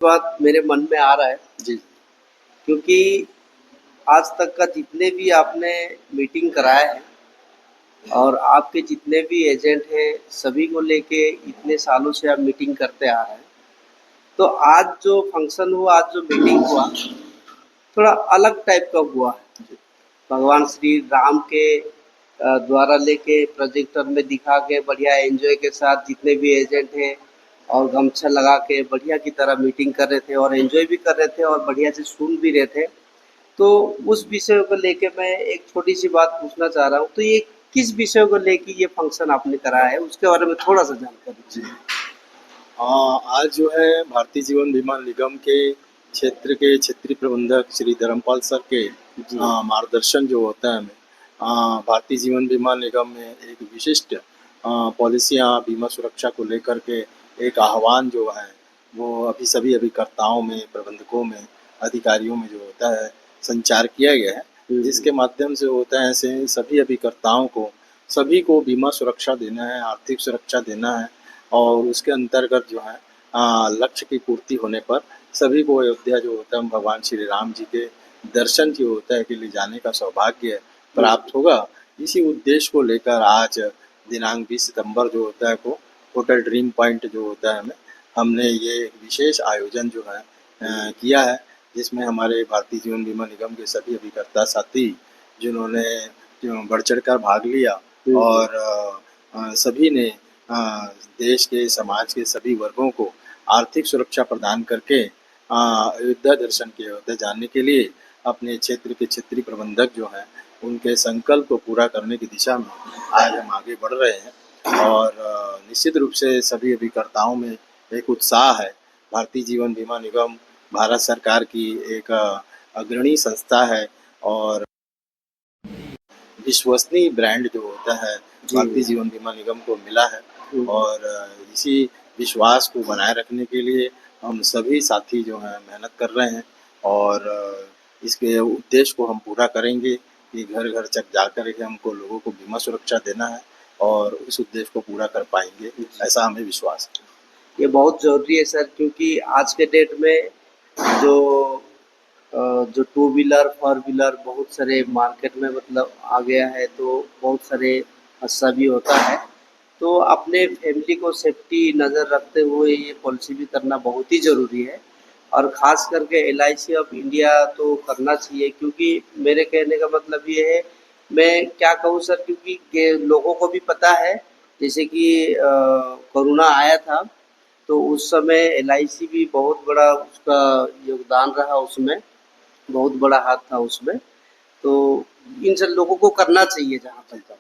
बात मेरे मन में आ रहा है जी, क्योंकि आज तक का जितने भी आपने मीटिंग कराए हैं और आपके जितने भी एजेंट हैं सभी को लेके इतने सालों से आप मीटिंग करते आ रहे हैं। तो आज जो फंक्शन हुआ, आज जो मीटिंग हुआ, थोड़ा अलग टाइप का हुआ है। जी, भगवान श्री राम के द्वारा लेके प्रोजेक्टर में दिखा के बढ़िया एंजॉय के साथ जितने भी एजेंट हैं और गमछा लगा के बढ़िया की तरह मीटिंग कर रहे थे और एंजॉय भी कर रहे थे और बढ़िया से सुन भी रहे थे। तो उस विषय को लेके मैं एक छोटी-सी बात पूछना चाह रहा हूँ, तो ये किस विषय को लेके ये फंक्शन आपने कराया है? उसके बारे में थोड़ा-सा जानकारी जी। दीजिए। आज जो है भारतीय जीवन बीमा निगम के क्षेत्र के क्षेत्रीय प्रबंधक श्री धर्मपाल सर के जी, मार्गदर्शन जो होता है हमें भारतीय जीवन बीमा निगम में एक विशिष्ट पॉलिसियाँ बीमा सुरक्षा को लेकर के एक आह्वान जो है वो अभी सभी अभिकर्ताओं में, प्रबंधकों में, अधिकारियों में जो होता है संचार किया गया है, हुँ, हुँ। जिसके माध्यम से होता है ऐसे सभी अभिकर्ताओं को सभी को बीमा सुरक्षा देना है, आर्थिक सुरक्षा देना है और उसके अंतर्गत जो है लक्ष्य की पूर्ति होने पर सभी को अयोध्या जो होता है भगवान श्री राम जी के दर्शन जो होता है के लिए जाने का सौभाग्य हुँ, प्राप्त होगा। इसी उद्देश्य को लेकर आज दिनांक 20 सितंबर जो होता है को होटल ड्रीम पॉइंट जो होता है हमने ये विशेष आयोजन जो है किया है, जिसमें हमारे भारतीय जीवन बीमा निगम के सभी अभिकर्ता साथी जिन्होंने जो बढ़ चढ़ कर भाग लिया हुँ, हुँ। और सभी ने देश के समाज के सभी वर्गों को आर्थिक सुरक्षा प्रदान करके अयोध्या दर्शन के अयोध्या जाने के लिए अपने क्षेत्र के क्षेत्रीय प्रबंधक जो हैं उनके संकल्प को पूरा करने की दिशा में आज हम आगे बढ़ रहे हैं और निश्चित रूप से सभी अभिकर्ताओं में एक उत्साह है। भारतीय जीवन बीमा निगम भारत सरकार की एक अग्रणी संस्था है और विश्वसनीय ब्रांड जो होता है जी, भारतीय जीवन बीमा निगम को मिला है हुँ, हुँ। और इसी विश्वास को बनाए रखने के लिए हम सभी साथी जो हैं मेहनत कर रहे हैं और इसके उद्देश्य को हम पूरा करेंगे कि घर घर तक जा कर के हमको लोगों को बीमा सुरक्षा देना है और उस उद्देश्य को पूरा कर पाएंगे, जी। ऐसा हमें विश्वास है। ये बहुत ज़रूरी है सर क्योंकि आज के डेट में जो जो टू व्हीलर, फोर व्हीलर बहुत सारे मार्केट में मतलब आ गया है तो बहुत सारे हादसा भी होता है। तो अपने फैमिली को सेफ्टी नज़र रखते हुए ये पॉलिसी भी करना बहुत ही ज़रूरी है और ख़ास करके एलआईसी ऑफ इंडिया तो करना चाहिए क्योंकि मेरे कहने का मतलब ये है, मैं क्या कहूँ सर क्योंकि ये लोगों को भी पता है, जैसे कि कोरोना आया था तो उस समय एलआईसी भी बहुत बड़ा उसका योगदान रहा उसमें, बहुत बड़ा हाथ था उसमें। तो इन सब लोगों को करना चाहिए जहाँ तक जी, है।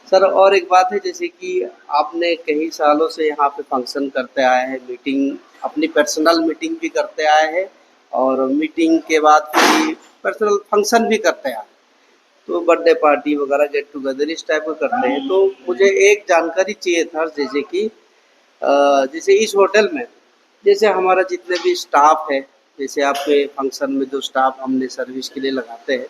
सर और एक बात है जैसे कि आपने कई सालों से यहाँ पे फंक्शन करते आए हैं, मीटिंग अपनी पर्सनल मीटिंग भी करते आए हैं और मीटिंग के बाद भी पर्सनल फंक्शन भी करते आए हैं। तो बर्थडे पार्टी वगैरह गेट टुगेदर इस टाइप का करते हैं। तो मुझे एक जानकारी चाहिए था जैसे कि जैसे इस होटल में जैसे हमारा जितने भी स्टाफ है, जैसे आपके फंक्शन में जो स्टाफ हमने सर्विस के लिए लगाते हैं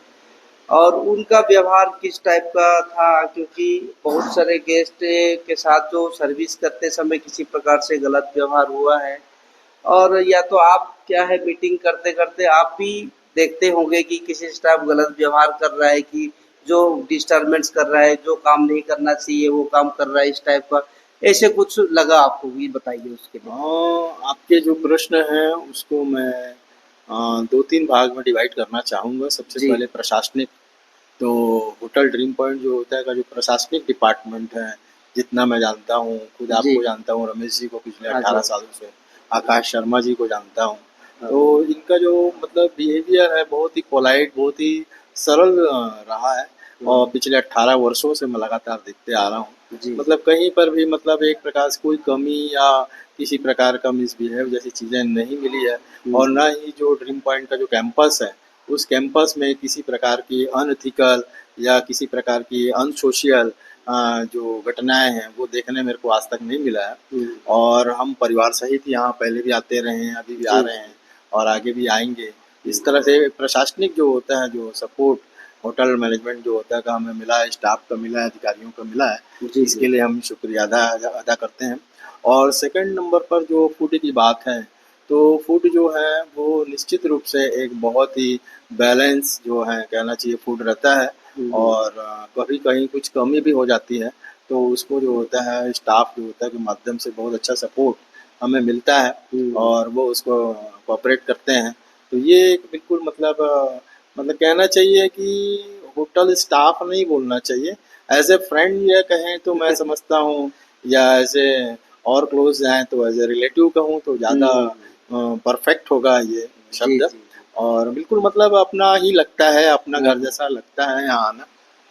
और उनका व्यवहार किस टाइप का था क्योंकि बहुत सारे गेस्ट के साथ जो सर्विस करते समय किसी प्रकार से गलत व्यवहार हुआ है और या तो आप क्या है मीटिंग करते करते आप भी देखते होंगे कि किसी स्टाफ गलत व्यवहार कर रहा है कि जो डिस्टरबेंस कर रहा है, जो काम नहीं करना चाहिए वो काम कर रहा है इस टाइप का, ऐसे कुछ लगा आपको, ये बताइए उसके लिए। आपके जो प्रश्न हैं उसको मैं 2-3 भाग में डिवाइड करना चाहूँगा। सबसे जी, पहले प्रशासनिक, तो होटल ड्रीम पॉइंट जो होता है का जो प्रशासनिक डिपार्टमेंट है, जितना मैं जानता हूँ, खुद जी, आपको जानता हूँ, रमेश जी को पिछले हाँ जी, 18 सालों से, आकाश शर्मा जी को जानता हूँ। हाँ, तो इनका जो मतलब बिहेवियर है बहुत ही पोलाइट, बहुत ही सरल रहा है और हाँ, पिछले 18 वर्षों से मैं लगातार देखते आ रहा हूँ। जी, मतलब कहीं पर भी मतलब एक प्रकार से कोई कमी या किसी प्रकार का मिसबिहेव जैसी चीज़ें नहीं मिली है हुँ, और ना ही जो ड्रीम पॉइंट का जो कैंपस है, उस कैंपस में किसी प्रकार की अनएथिकल या किसी प्रकार की अनसोशियल जो घटनाएँ हैं, वो देखने मेरे को आज तक नहीं मिला है हुँ, और हम परिवार सहित यहाँ पहले भी आते रहे हैं, अभी भी आ जी, रहे जी, हैं और आगे भी आएँगे। हुँ, इस तरह से प्रशासनिक जो होता है, जो सपोर्ट होटल मैनेजमेंट जो होता है का हमें मिला है, स्टाफ का मिला है, अधिकारियों का मिला है, जी, इसके जी, लिए हम शुक्रिया अदा अदा अदा करते हैं। और सेकंड नंबर पर जो फूड की बात है, तो फूड जो है वो निश्चित रूप से एक बहुत ही बैलेंस जो है कहना चाहिए फूड रहता है। और कभी कहीं कुछ कमी भी हो जाती है तो उसको जो होता है स्टाफ जो होता है के माध्यम से बहुत अच्छा सपोर्ट हमें मिलता है और वो उसको कोऑपरेट करते हैं। तो ये एक बिल्कुल मतलब कहना चाहिए कि होटल स्टाफ नहीं बोलना चाहिए, एज ए फ्रेंड ये कहें तो मैं समझता हूँ, या एज ए और क्लोज जाएँ तो एज ए रिलेटिव कहूँ तो ज़्यादा परफेक्ट होगा ये जी शब्द। जी और बिल्कुल मतलब अपना ही लगता है, अपना घर जैसा लगता है यहाँ आना।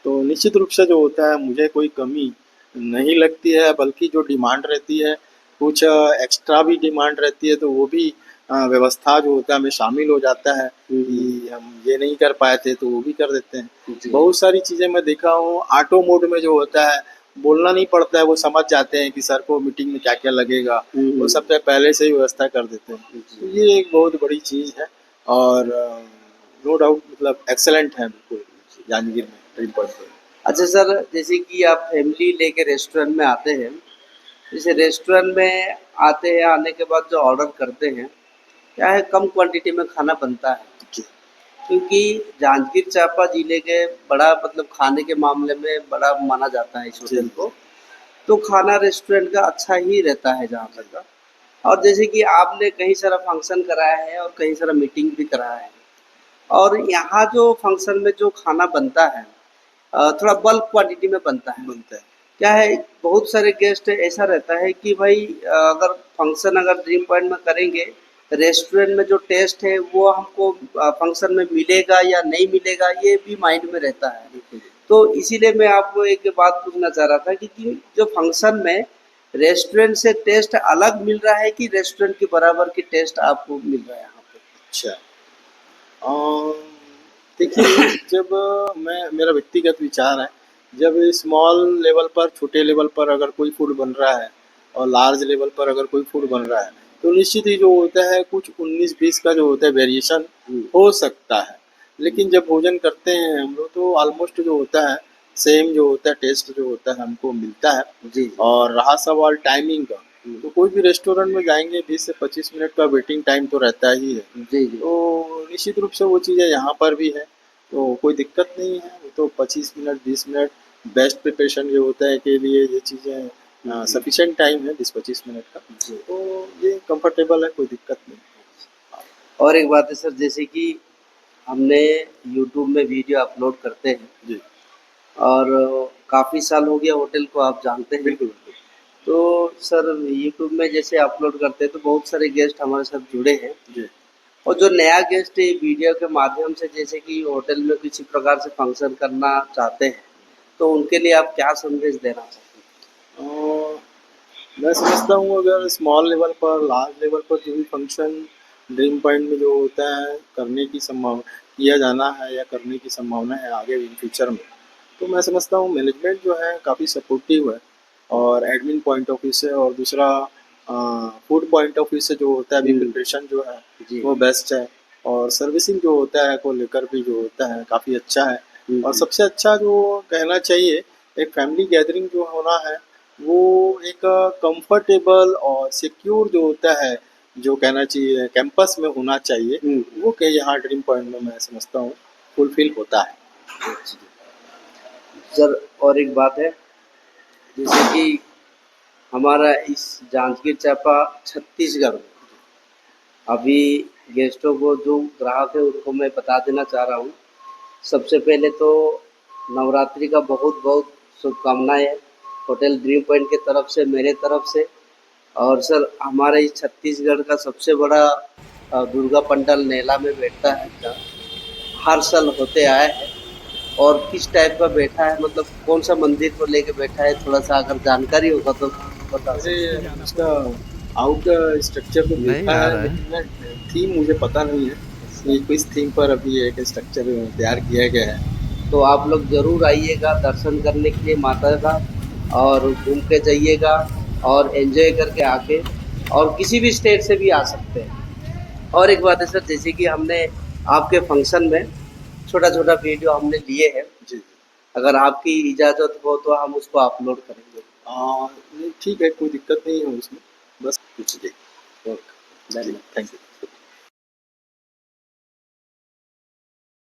तो निश्चित रूप से जो होता है मुझे कोई कमी नहीं लगती है, बल्कि जो डिमांड रहती है कुछ एक्स्ट्रा भी डिमांड रहती है तो वो भी व्यवस्था जो होता है हमें शामिल हो जाता है कि हम ये नहीं कर पाए थे तो वो भी कर देते हैं। जी बहुत सारी चीज़ें मैं देखा हूँ ऑटो मोड में जो होता है बोलना नहीं पड़ता है, वो समझ जाते हैं कि सर को मीटिंग में क्या क्या लगेगा, वो सबसे पहले से ही व्यवस्था कर देते हैं। तो जी। ये एक बहुत बड़ी चीज़ है और नो डाउट मतलब एक्सेलेंट है बिल्कुल जांजगीर में ड्रीम पॉइंट पर। अच्छा सर, जैसे कि आप फैमिली लेके रेस्टोरेंट में आते हैं, जैसे रेस्टोरेंट में आते हैं, आने के बाद जो ऑर्डर करते हैं, क्या है कम क्वांटिटी में खाना बनता है। जी क्योंकि जांजगीर चांपा जिले के बड़ा मतलब खाने के मामले में बड़ा माना जाता है इस जी होटल को। तो खाना रेस्टोरेंट का अच्छा ही रहता है जहाँ तक का। और जैसे कि आपने कई सारा फंक्शन कराया है और कई सारा मीटिंग भी कराया है, और यहाँ जो फंक्शन में जो खाना बनता है थोड़ा बल्क क्वांटिटी में बनता है। बनता है। क्या है बहुत सारे गेस्ट ऐसा रहता है कि भाई अगर फंक्शन अगर ड्रीम पॉइंट में करेंगे, रेस्टोरेंट में जो टेस्ट है वो हमको फंक्शन में मिलेगा या नहीं मिलेगा, ये भी माइंड में रहता है। बिल्कुल तो इसीलिए मैं आपको एक बात पूछना चाह रहा था कि जो फंक्शन में रेस्टोरेंट से टेस्ट अलग मिल रहा है कि रेस्टोरेंट के बराबर की टेस्ट आपको मिल रहा है यहाँ पे? अच्छा। देखिए जब मैं मेरा व्यक्तिगत विचार है, जब स्मॉल लेवल पर छोटे लेवल पर अगर कोई फूड बन रहा है और लार्ज लेवल पर अगर कोई फूड बन रहा है तो निश्चित ही जो होता है कुछ 19-20 का जो होता है वेरिएशन हुँ, हो सकता है। लेकिन जब भोजन करते हैं हम लोग तो ऑलमोस्ट जो होता है सेम जो होता है टेस्ट जो होता है हमको मिलता है। जी, जी। और रहा सवाल टाइमिंग का, हुँ, तो कोई भी रेस्टोरेंट में जाएँगे 20 से 25 मिनट का वेटिंग टाइम तो रहता ही है। जी, जी। तो निश्चित रूप से वो चीज़ें यहाँ पर भी है, तो कोई दिक्कत नहीं है, वो तो 25 मिनट 20 मिनट बेस्ट प्रिपरेशन जो होता है के लिए ये चीज़ें जी, सफिशिएंट टाइम है 20-25 मिनट का, जी। तो ये कंफर्टेबल है, कोई दिक्कत नहीं। और एक बात है सर, जैसे कि हमने यूट्यूब में वीडियो अपलोड करते हैं जी, और काफ़ी साल हो गया होटल को, आप जानते हैं। बिल्कुल, बिल्कुल। तो सर यूट्यूब में जैसे अपलोड करते हैं तो बहुत सारे गेस्ट हमारे साथ जुड़े हैं, जी। और जो नया गेस्ट ये वीडियो के माध्यम से जैसे कि होटल में किसी प्रकार से फंक्शन करना चाहते हैं, तो उनके लिए आप क्या संदेश देना चाहते अ, मैं समझता हूँ अगर स्मॉल लेवल पर, लार्ज लेवल पर जो भी फंक्शन ड्रीम पॉइंट में जो होता है करने की किया जाना है या करने की संभावना है आगे इन फ्यूचर में, तो मैं समझता हूँ मैनेजमेंट जो है काफ़ी सपोर्टिव है और एडमिन पॉइंट ऑफ व्यू से और दूसरा फूड पॉइंट ऑफ व्यू से जो होता है अभी हैं? प्रिपरेशन जो है जी। वो बेस्ट है। और सर्विसिंग जो होता है को लेकर भी जो होता है काफ़ी अच्छा है। और सबसे अच्छा जो कहना चाहिए एक फैमिली गैदरिंग जो होना है वो एक कंफर्टेबल और सिक्योर जो होता है जो कहना चाहिए कैंपस में होना चाहिए, हुँ, वो के यहाँ ड्रीम पॉइंट में मैं समझता हूँ फुलफिल होता है। सर और एक बात है, जैसे कि हमारा इस जांजगीर चांपा छत्तीसगढ़ में अभी गेस्टों को जो ग्राहक है उनको मैं बता देना चाह रहा हूँ। सबसे पहले तो नवरात्रि का बहुत-बहुत शुभकामनाएँ हैं, होटल ड्रीम पॉइंट की तरफ से, मेरे तरफ से। और सर हमारे इस छत्तीसगढ़ का सबसे बड़ा दुर्गा पंडाल नेला में बैठता है, जहाँ हर साल होते आया है। और किस टाइप का बैठा है, मतलब कौन सा मंदिर को लेके बैठा है, थोड़ा सा अगर जानकारी होगा तो बता मुझे सकते हैं। उसका आउट स्ट्रक्चर तो नहीं देखा आ है रहा है। लेकिन मैं थीम मुझे पता नहीं है कि किस थीम पर अभी एक स्ट्रक्चर तैयार किया गया है। तो आप लोग ज़रूर आइएगा दर्शन करने के लिए माता का, और घूम के जाइएगा और एंजॉय करके आके, और किसी भी स्टेट से भी आ सकते हैं। और एक बात है सर, जैसे कि हमने आपके फंक्शन में छोटा-छोटा वीडियो हमने लिए हैं, जी, जी। अगर आपकी इजाज़त हो तो हम उसको अपलोड करेंगे। नहीं ठीक है, कोई दिक्कत नहीं है उसमें, बस पूछिए। ओके। धन्यवाद। Thank you.